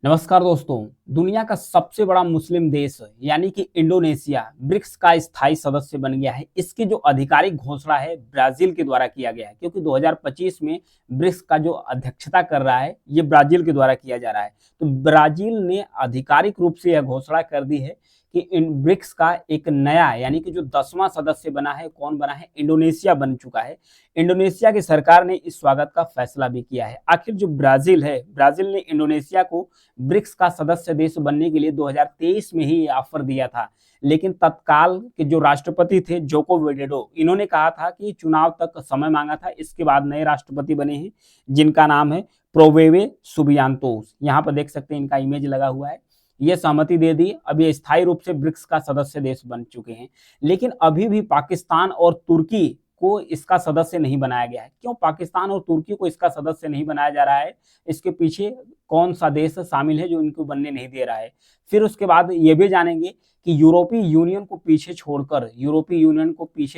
नमस्कार दोस्तों। दुनिया का सबसे बड़ा मुस्लिम देश यानी कि इंडोनेशिया ब्रिक्स का स्थायी सदस्य बन गया है। इसकी जो आधिकारिक घोषणा है ब्राजील के द्वारा किया गया है, क्योंकि 2025 में ब्रिक्स का जो अध्यक्षता कर रहा है ये ब्राजील के द्वारा किया जा रहा है। तो ब्राजील ने आधिकारिक रूप से यह घोषणा कर दी है कि इन ब्रिक्स का एक नया यानी कि जो 10वां सदस्य बना है, कौन बना है? इंडोनेशिया बन चुका है। इंडोनेशिया की सरकार ने इस स्वागत का फैसला भी किया है। आखिर जो ब्राजील है, ब्राजील ने इंडोनेशिया को ब्रिक्स का सदस्य देश बनने के लिए 2023 में ही ऑफर दिया था, लेकिन तत्काल के जो राष्ट्रपति थे जोको विडोडो, इन्होंने कहा था कि चुनाव तक समय मांगा था। इसके बाद नए राष्ट्रपति बने हैं जिनका नाम है प्रोवेवे सुबियांतोस। यहाँ पर देख सकते हैं इनका इमेज लगा हुआ है। ये सहमति दे दी, अब ये स्थायी रूप से ब्रिक्स का सदस्य देश बन चुके हैं। लेकिन अभी भी पाकिस्तान और तुर्की को इसका सदस्य नहीं बनाया गया है। क्यों पाकिस्तान और तुर्की को इसका सदस्य नहीं बनाया जा रहा है? इसके पीछे कौन सा देश शामिल है जो इनको बनने नहीं दे रहा है? फिर उसके बाद ये भी जानेंगे कि यूरोपीय यूनियन को पीछे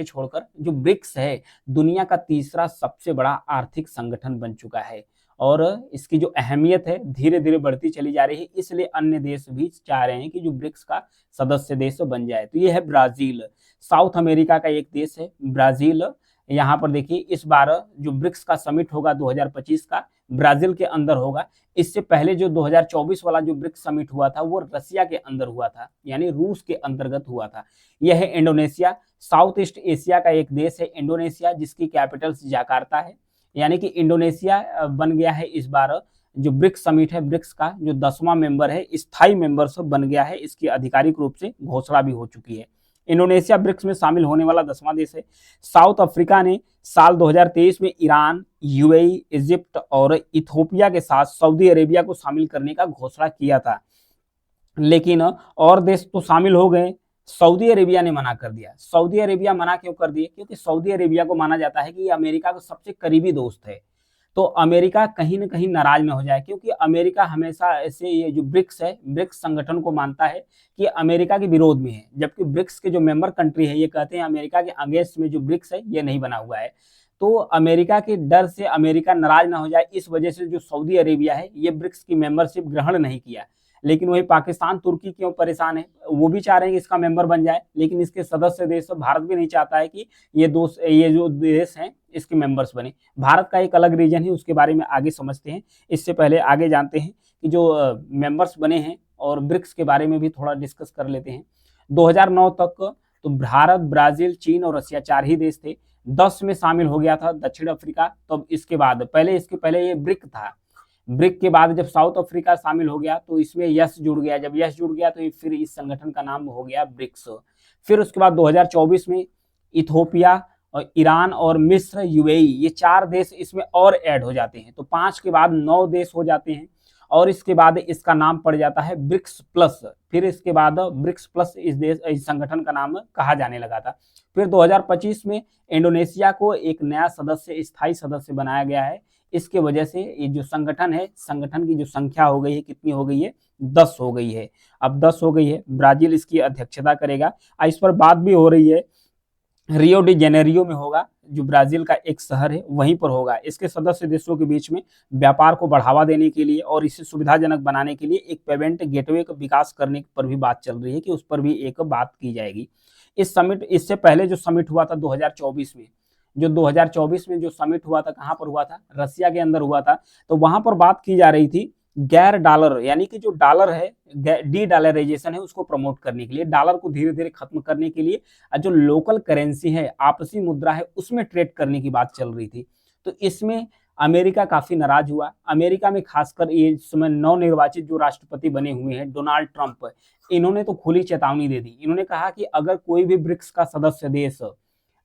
छोड़कर जो ब्रिक्स है, दुनिया का तीसरा सबसे बड़ा आर्थिक संगठन बन चुका है और इसकी जो अहमियत है धीरे धीरे बढ़ती चली जा रही है। इसलिए अन्य देश भी चाह रहे हैं कि जो ब्रिक्स का सदस्य देश बन जाए। तो ये है ब्राजील, साउथ अमेरिका का एक देश है ब्राजील। यहाँ पर देखिए इस बार जो ब्रिक्स का समिट होगा 2025 का, ब्राजील के अंदर होगा। इससे पहले जो 2024 वाला जो ब्रिक्स समिट हुआ था वो रसिया के अंदर हुआ था, यानी रूस के अंतर्गत हुआ था। यह है इंडोनेशिया, साउथ ईस्ट एशिया का एक देश है इंडोनेशिया, जिसकी कैपिटल जकार्ता है। यानी कि इंडोनेशिया बन गया है इस बार जो ब्रिक्स समिट है, ब्रिक्स का जो 10वां मेंबर है, स्थायी मेंबरशिप बन गया है। इसकी आधिकारिक रूप से घोषणा भी हो चुकी है। इंडोनेशिया ब्रिक्स में शामिल होने वाला 10वां देश है। साउथ अफ्रीका ने साल 2023 में ईरान, यूएई, इजिप्ट और इथोपिया के साथ सऊदी अरेबिया को शामिल करने का घोषणा किया था, लेकिन और देश तो शामिल हो गए, सऊदी अरेबिया ने मना कर दिया। सऊदी अरेबिया मना क्यों कर दिए? क्योंकि सऊदी अरेबिया को माना जाता है कि ये अमेरिका का सबसे करीबी दोस्त है। तो अमेरिका कहीं ना कहीं नाराज न हो जाए, क्योंकि अमेरिका हमेशा ऐसे ये जो ब्रिक्स है, ब्रिक्स संगठन को मानता है कि अमेरिका के विरोध में है, जबकि ब्रिक्स के जो मेंबर कंट्री है ये कहते हैं अमेरिका के अगेंस्ट में जो ब्रिक्स है ये नहीं बना हुआ है। तो अमेरिका के डर से अमेरिका नाराज ना हो जाए, इस वजह से जो सऊदी अरेबिया है ये ब्रिक्स की मेंबरशिप ग्रहण नहीं किया। लेकिन वही पाकिस्तान तुर्की क्यों परेशान है? वो भी चाह रहे हैं कि इसका मेंबर बन जाए, लेकिन इसके सदस्य देश भारत भी नहीं चाहता है कि ये जो देश हैं इसके मेंबर्स बने। भारत का एक अलग रीजन है, उसके बारे में आगे समझते हैं। इससे पहले आगे जानते हैं कि जो मेंबर्स बने हैं और ब्रिक्स के बारे में भी थोड़ा डिस्कस कर लेते हैं। 2009 तक तो भारत, ब्राजील, चीन और रसिया 4 ही देश थे। 10 में शामिल हो गया था दक्षिण अफ्रीका। तो इसके बाद इसके पहले ये ब्रिक था। ब्रिक के बाद जब साउथ अफ्रीका शामिल हो गया तो इसमें यस जुड़ गया। जब यस जुड़ गया तो फिर इस संगठन का नाम हो गया ब्रिक्स। फिर उसके बाद 2024 में इथोपिया और ईरान और मिस्र, यूएई, ये 4 देश इसमें और ऐड हो जाते हैं। तो 5 के बाद 9 देश हो जाते हैं और इसके बाद इसका नाम पड़ जाता है ब्रिक्स प्लस। फिर इसके बाद ब्रिक्स प्लस इस संगठन का नाम कहा जाने लगा था। फिर 2025 में इंडोनेशिया को एक नया सदस्य, स्थायी सदस्य बनाया गया है। इसके वजह से ये जो संगठन है, संगठन की जो संख्या हो गई है, कितनी हो गई है? 10 हो गई है। अब 10 हो गई है, ब्राजील इसकी अध्यक्षता करेगा। इस पर बात भी हो रही है, रियो डी जेनेरियो में होगा, जो ब्राजील का एक शहर है वहीं पर होगा। इसके सदस्य देशों के बीच में व्यापार को बढ़ावा देने के लिए और इसे सुविधाजनक बनाने के लिए एक पेमेंट गेटवे का विकास करने पर भी बात चल रही है कि उस पर भी एक बात की जाएगी। इससे पहले जो समिट हुआ था 2024 में, जो 2024 में जो समिट हुआ था, कहाँ पर हुआ था? रसिया के अंदर हुआ था। तो वहां पर बात की जा रही थी गैर डॉलर यानी कि जो डॉलर है, डी डॉलराइजेशन है, उसको प्रमोट करने के लिए, डॉलर को धीरे धीरे खत्म करने के लिए जो लोकल करेंसी है, आपसी मुद्रा है, उसमें ट्रेड करने की बात चल रही थी। तो इसमें अमेरिका काफी नाराज हुआ। अमेरिका में खासकर ये समय नवनिर्वाचित जो राष्ट्रपति बने हुए हैं डोनाल्ड ट्रंप, इन्होंने तो खुली चेतावनी दे दी। इन्होंने कहा कि अगर कोई भी ब्रिक्स का सदस्य देश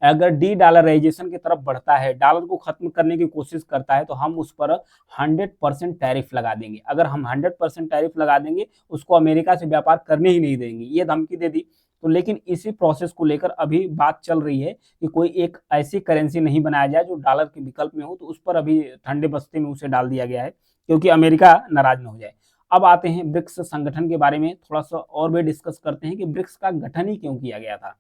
अगर डी डॉलराइजेशन की तरफ बढ़ता है, डॉलर को खत्म करने की कोशिश करता है, तो हम उस पर 100% टैरिफ लगा देंगे। अगर हम 100% टैरिफ लगा देंगे, उसको अमेरिका से व्यापार करने ही नहीं देंगे, ये धमकी दे दी। तो लेकिन इसी प्रोसेस को लेकर अभी बात चल रही है कि कोई एक ऐसी करेंसी नहीं बनाया जाए जो डॉलर के विकल्प में हो। तो उस पर अभी ठंडे बस्ते में उसे डाल दिया गया है, क्योंकि अमेरिका नाराज न हो जाए। अब आते हैं ब्रिक्स संगठन के बारे में थोड़ा सा और भी डिस्कस करते हैं कि ब्रिक्स का गठन ही क्यों किया गया था।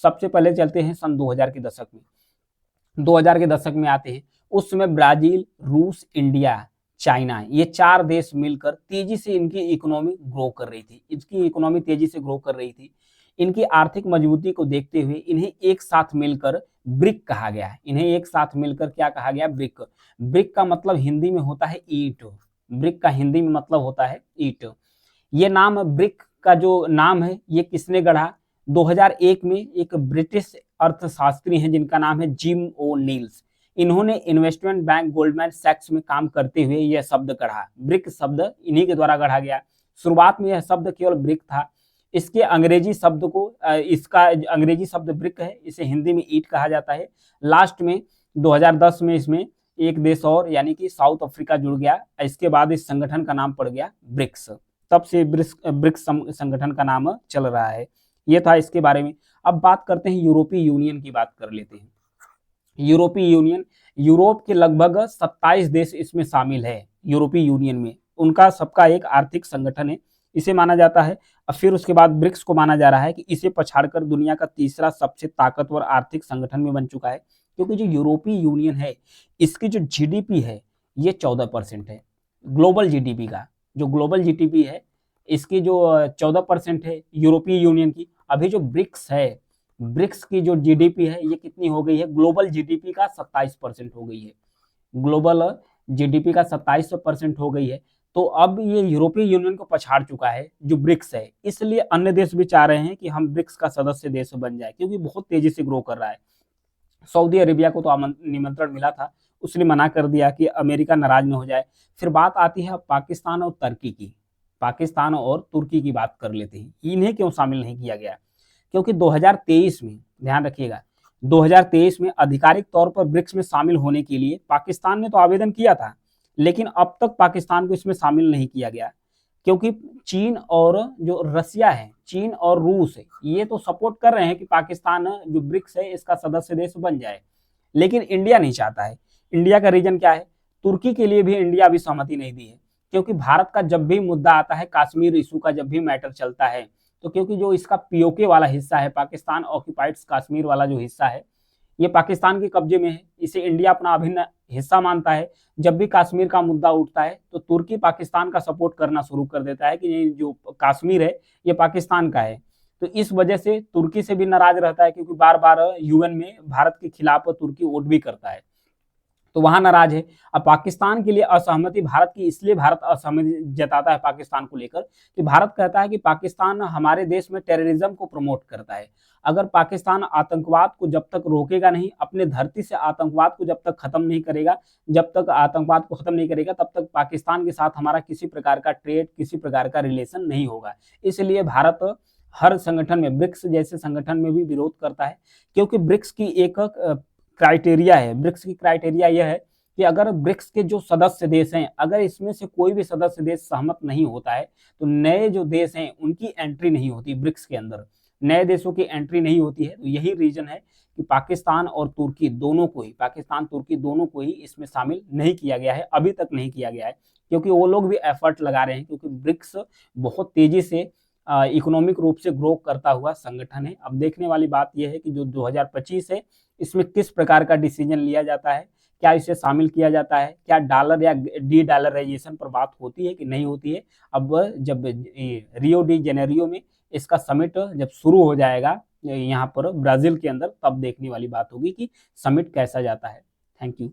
सबसे पहले चलते हैं सन 2000 के दशक में। 2000 के दशक में आते हैं। उस समय ब्राजील, रूस, इंडिया चाइना, ये 4 देश मिलकर तेजी से इनकी इकोनॉमी ग्रो कर रही थी। इसकी इकोनॉमी तेजी से ग्रो कर रही थी। इनकी आर्थिक मजबूती को देखते हुए इन्हें एक साथ मिलकर ब्रिक कहा गया है। इन्हें एक साथ मिलकर क्या कहा गया? ब्रिक। ब्रिक का मतलब हिंदी में होता है ईंट। ब्रिक का हिंदी में मतलब होता है ईंट। ये नाम ब्रिक का जो नाम है ये किसने गढ़ा? 2001 में एक ब्रिटिश अर्थशास्त्री हैं जिनका नाम है जिम ओ नील्स। इन्होंने इन्वेस्टमेंट बैंक गोल्डमैन सैक्स में काम करते हुए यह शब्द गढ़ा। ब्रिक शब्द इन्हीं के द्वारा गढ़ा गया। शुरुआत में यह शब्द केवल ब्रिक था। इसके अंग्रेजी शब्द को इसका अंग्रेजी शब्द ब्रिक है, इसे हिंदी में ईंट कहा जाता है। लास्ट में 2010 में इसमें एक देश और यानी कि साउथ अफ्रीका जुड़ गया। इसके बाद इस संगठन का नाम पड़ गया ब्रिक्स। तब से ब्रिक्स संगठन का नाम चल रहा है। ये था इसके बारे में। अब बात करते हैं यूरोपीय यूनियन की, बात कर लेते हैं। यूरोपीय यूनियन, यूरोप के लगभग 27 देश इसमें शामिल है। यूरोपीय यूनियन में उनका सबका एक आर्थिक संगठन है, इसे माना जाता है। और फिर उसके बाद ब्रिक्स को माना जा रहा है कि इसे पछाड़कर दुनिया का तीसरा सबसे ताकतवर आर्थिक संगठन में बन चुका है। क्योंकि जो यूरोपीय यूनियन है इसकी जो जीडीपी है ये 14% है। ग्लोबल जीडीपी का, जो ग्लोबल जीडीपी है इसकी जो 14% है यूरोपीय यूनियन की। अभी जो ब्रिक्स है, ब्रिक्स की जो जीडीपी है ये कितनी हो गई है? ग्लोबल जीडीपी का 27% हो गई है। ग्लोबल जीडीपी का 27% हो गई है। तो अब ये यूरोपीय यूनियन को पछाड़ चुका है जो ब्रिक्स है। इसलिए अन्य देश भी चाह रहे हैं कि हम ब्रिक्स का सदस्य देश बन जाए, क्योंकि बहुत तेजी से ग्रो कर रहा है। सऊदी अरेबिया को तो निमंत्रण मिला था, उसने मना कर दिया कि अमेरिका नाराज न हो जाए। फिर बात आती है पाकिस्तान और तुर्की की। पाकिस्तान और तुर्की की बात कर लेते हैं। इन्हें क्यों शामिल नहीं किया गया? क्योंकि 2023 में, ध्यान रखिएगा, 2023 में आधिकारिक तौर पर ब्रिक्स में शामिल होने के लिए पाकिस्तान ने तो आवेदन किया था, लेकिन अब तक पाकिस्तान को इसमें शामिल नहीं किया गया। क्योंकि चीन और जो रसिया है, चीन और रूस है, ये तो सपोर्ट कर रहे हैं कि पाकिस्तान जो ब्रिक्स है इसका सदस्य देश बन जाए, लेकिन इंडिया नहीं चाहता है। इंडिया का रीजन क्या है? तुर्की के लिए भी इंडिया अभी सहमति नहीं दी है। क्योंकि भारत का जब भी मुद्दा आता है, कश्मीर इशू का जब भी मैटर चलता है, तो क्योंकि जो इसका पीओके वाला हिस्सा है, पाकिस्तान ऑक्यूपाइड कश्मीर वाला जो हिस्सा है, ये पाकिस्तान के कब्जे में है। इसे इंडिया अपना अभिन्न हिस्सा मानता है। जब भी कश्मीर का मुद्दा उठता है तो तुर्की पाकिस्तान का सपोर्ट करना शुरू कर देता है कि ये जो कश्मीर है ये पाकिस्तान का है। तो इस वजह से तुर्की से भी नाराज रहता है, क्योंकि बार बार यूएन में भारत के खिलाफ तुर्की वोट भी करता है, तो वहां नाराज है। अब पाकिस्तान के लिए असहमति भारत की, इसलिए भारत असहमति जताता है पाकिस्तान को लेकर कि भारत कहता है कि पाकिस्तान हमारे देश में टेररिज्म को प्रमोट करता है। अगर पाकिस्तान आतंकवाद को जब तक रोकेगा नहीं, अपने धरती से आतंकवाद को जब तक खत्म नहीं करेगा, जब तक आतंकवाद को खत्म नहीं करेगा, तब तक पाकिस्तान के साथ हमारा किसी प्रकार का ट्रेड, किसी प्रकार का रिलेशन नहीं होगा। इसलिए भारत हर संगठन में, ब्रिक्स जैसे संगठन में भी विरोध करता है। क्योंकि ब्रिक्स की एक क्राइटेरिया है, ब्रिक्स की क्राइटेरिया यह है कि अगर ब्रिक्स के जो सदस्य देश हैं, अगर इसमें से कोई भी सदस्य देश सहमत नहीं होता है तो नए जो देश हैं उनकी एंट्री नहीं होती। ब्रिक्स के अंदर नए देशों की एंट्री नहीं होती है। तो यही रीजन है कि पाकिस्तान और तुर्की दोनों को ही, पाकिस्तान तुर्की दोनों को ही इसमें शामिल नहीं किया गया है, अभी तक नहीं किया गया है। क्योंकि वो लोग भी एफर्ट लगा रहे हैं, क्योंकि ब्रिक्स बहुत तेजी से इकोनॉमिक रूप से ग्रो करता हुआ संगठन है। अब देखने वाली बात यह है कि जो 2025 है इसमें किस प्रकार का डिसीजन लिया जाता है, क्या इसे शामिल किया जाता है, क्या डॉलर या डी डॉलराइजेशन पर बात होती है कि नहीं होती है। अब जब रियो डी जेनेरियो में इसका समिट जब शुरू हो जाएगा यहाँ पर ब्राजील के अंदर, तब देखने वाली बात होगी कि समिट कैसा जाता है। Thank you.